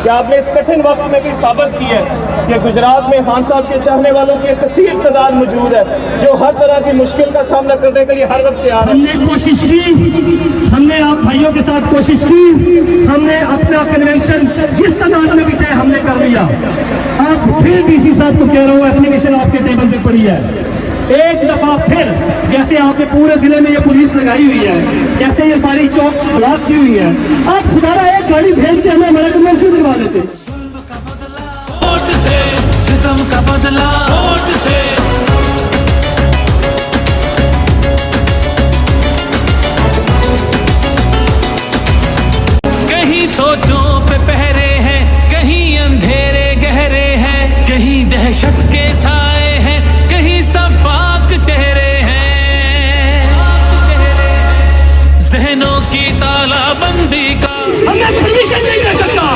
कि आपने इस कठिन वक्त में भी साबित किया है कि गुजरात में खान साहब के चाहने वालों की एक कसीर तादाद मौजूद है जो हर तरह की मुश्किल का सामना करने के लिए हर वक्त तैयार है। हमने कोशिश की, हमने आप भाइयों के साथ कोशिश की, हमने अपना कन्वेंशन जिस तादाद में भी चाहे हमने कर लिया। अब फिर डीसी साहब को कह रहा हूँ, एप्लीकेशन आपके टेबल पे पड़ी है। एक दफा फिर जैसे आपने पूरे जिले में ये पुलिस लगाई हुई है, जैसे ये सारी चौक ब्लॉक की हुई है, आप खुदारा एक गाड़ी भेज के हमें हमारा कन्वेंशन दिलवा देते। वोट से सितम का बदला, वोट से कहीं सोचों पे पहरे हैं, कहीं अंधेरे गहरे हैं, कहीं दहशत के साए हैं, कहीं सफाक चेहरे हैं। जहनों की तालाबंदी का हमें परमिशन नहीं दे सकता,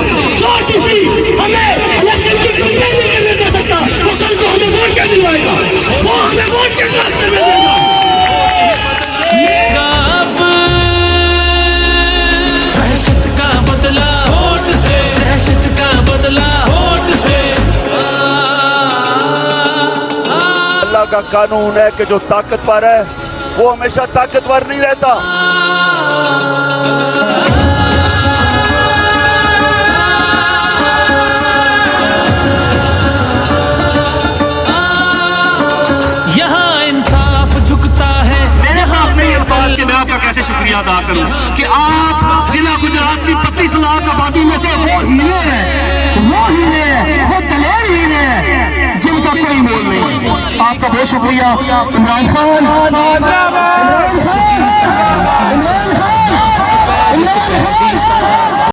जो किसी हमें इलेक्शन की कंपेन नहीं करने दे सकता, वो कल को हमें वोट क्या दिलवाएगा, वो हमें वोट के रास्ते में देगा। अब दहशत का बदला वोट से, दहशत का बदला वोट से। अल्लाह का कानून है कि जो ताकतवर है वो हमेशा ताकतवर नहीं रहता। यहाँ इंसाफ झुकता है। मेरे पास नहीं अल्फाज कि मैं आपका कैसे शुक्रिया अदा करूं कि आप जिला गुजरात की 35 लाख आबादी में से वो हीरे हैं, वो दलेर हीरे हैं जिनका कोई मोल नहीं। आपका बहुत शुक्रिया इमरान खान, इमरान खान, इमरान खान, इमरान खान।